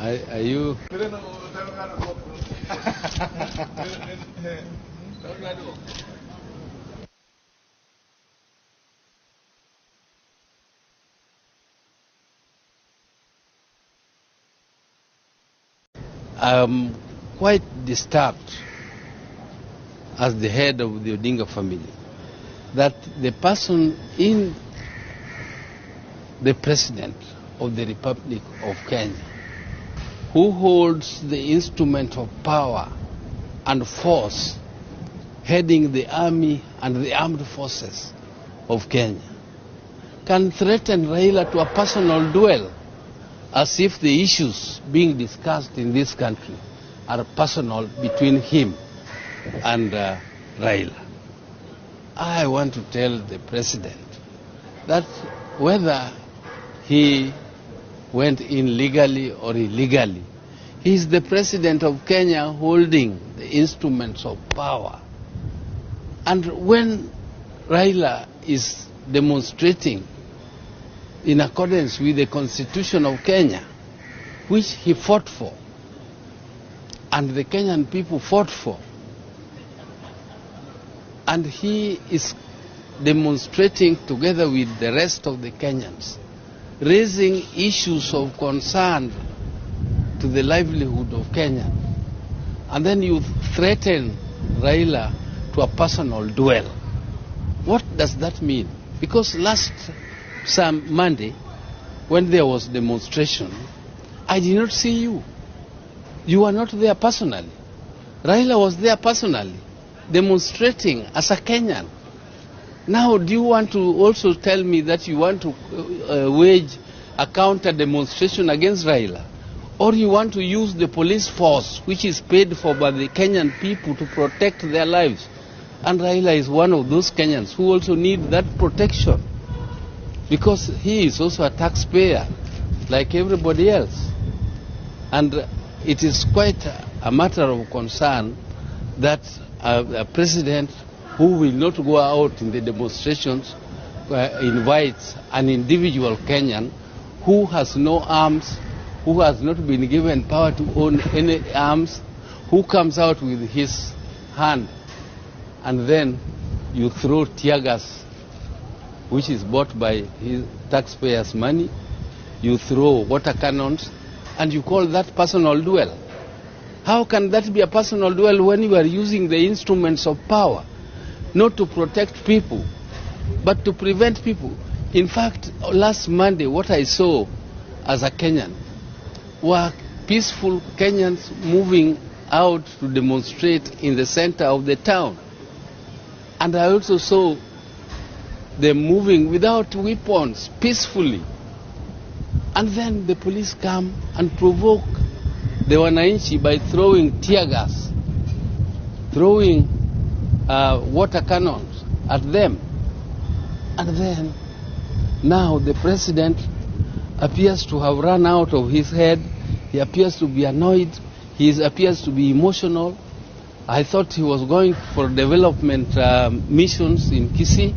Are you? I'm quite disturbed as the head of the Odinga family that the person in the President of the Republic of Kenya who holds the instrument of power and force heading the army and the armed forces of Kenya can threaten Raila to a personal duel as if the issues being discussed in this country are personal between him and Raila. I want to tell the President that whether he went in legally or illegally, he is the President of Kenya holding the instruments of power. And when Raila is demonstrating in accordance with the Constitution of Kenya, which he fought for, and the Kenyan people fought for, and he is demonstrating together with the rest of the Kenyans, raising issues of concern to the livelihood of Kenya, and then you threaten Raila to a personal duel. What does that mean? Because last Monday, when there was demonstration, I did not see you. You were not there personally. Raila was there personally, demonstrating as a Kenyan. Now, do you want to also tell me that you want to wage a counter demonstration against Raila? Or you want to use the police force, which is paid for by the Kenyan people, to protect their lives? And Raila is one of those Kenyans who also need that protection, because he is also a taxpayer like everybody else. And it is quite a matter of concern that a president who will not go out in the demonstrations invites an individual Kenyan who has no arms, who has not been given power to own any arms, who comes out with his hand, and then you throw tear gas, which is bought by his taxpayers' money, you throw water cannons, and you call that personal duel. How can that be a personal duel when you are using the instruments of power, not to protect people, but to prevent people? In fact, last Monday, what I saw as a Kenyan were peaceful Kenyans moving out to demonstrate in the center of the town. And I also saw them moving without weapons, peacefully. And then the police come and provoke the wananchi by throwing tear gas, throwing water cannons at them. And then now the president appears to have run out of his head. He appears to be annoyed. He appears to be emotional. I thought he was going for development missions in Kisii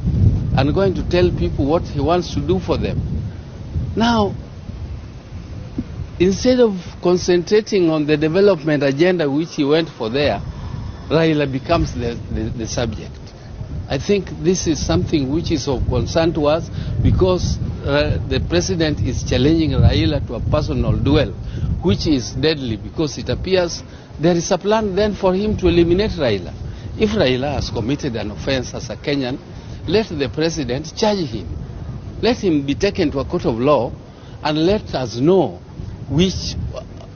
and going to tell people what he wants to do for them. Now, instead of concentrating on the development agenda which he went for there, Raila becomes the subject. I think this is something which is of concern to us, because the president is challenging Raila to a personal duel, which is deadly, because it appears there is a plan then for him to eliminate Raila. If Raila has committed an offense as a Kenyan, let the president charge him. Let him be taken to a court of law and let us know which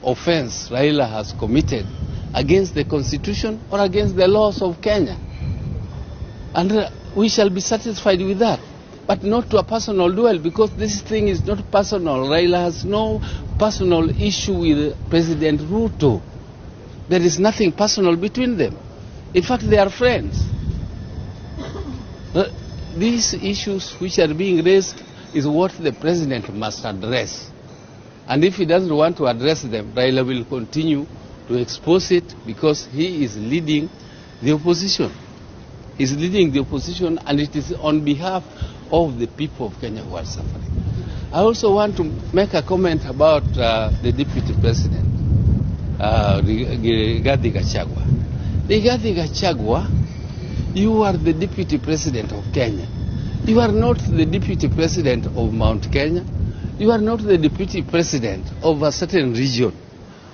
offense Raila has committed against the Constitution or against the laws of Kenya. And we shall be satisfied with that, but not to a personal duel, because this thing is not personal. Raila has no personal issue with President Ruto. There is nothing personal between them. In fact, they are friends. These issues which are being raised is what the president must address. And if he doesn't want to address them, Raila will continue to expose it, because he is leading the opposition. He's leading the opposition, and it is on behalf of the people of Kenya who are suffering. I also want to make a comment about the Deputy President, Rigathi Gachagua. Rigathi Gachagua, you are the Deputy President of Kenya. You are not the Deputy President of Mount Kenya. You are not the Deputy President of a certain region.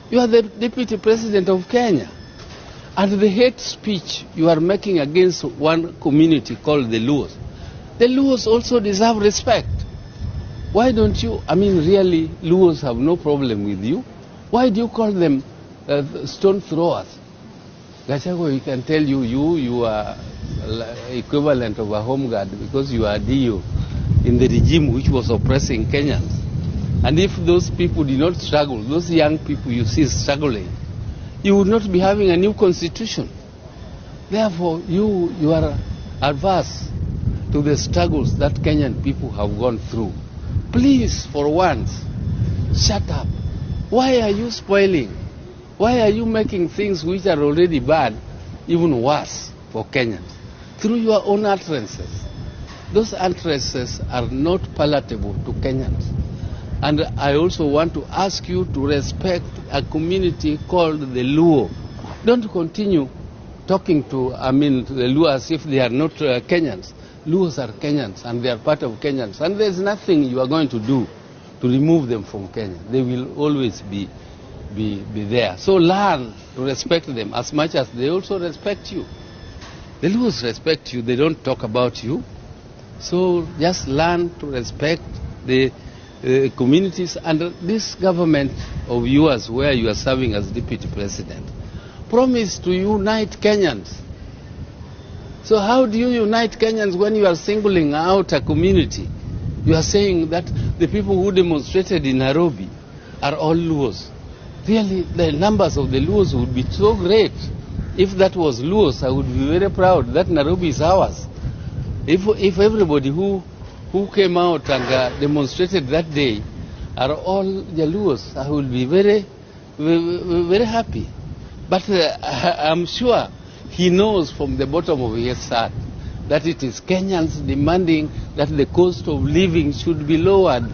You are the Deputy President of Kenya. And the hate speech you are making against one community called the Luos, the Luos also deserve respect. Why don't you, really, Luos have no problem with you. Why do you call them stone throwers? Gachagua, we can tell you are equivalent of a home guard because you are DO in the regime which was oppressing Kenyans. And if those people did not struggle, those young people you see struggling, you would not be having a new constitution. Therefore, you are adverse to the struggles that Kenyan people have gone through. Please, for once, shut up. Why are you spoiling? Why are you making things which are already bad even worse for Kenyans through your own utterances? Those utterances are not palatable to Kenyans. And I also want to ask you to respect a community called the Luo. Don't continue talking to the Luo as if they are not Kenyans. Luos are Kenyans and they are part of Kenyans. And there's nothing you are going to do to remove them from Kenya. They will always be there. So learn to respect them as much as they also respect you. The Luos respect you. They don't talk about you. So just learn to respect the communities and this government of yours where you are serving as Deputy President. Promise to unite Kenyans. So how do you unite Kenyans when you are singling out a community? You are saying that the people who demonstrated in Nairobi are all Luos. Really, the numbers of the Luos would be so great. If that was Luos, I would be very proud that Nairobi is ours. If everybody who came out and demonstrated that day are all Jaluos, I will be very, very happy. But I'm sure he knows from the bottom of his heart that it is Kenyans demanding that the cost of living should be lowered.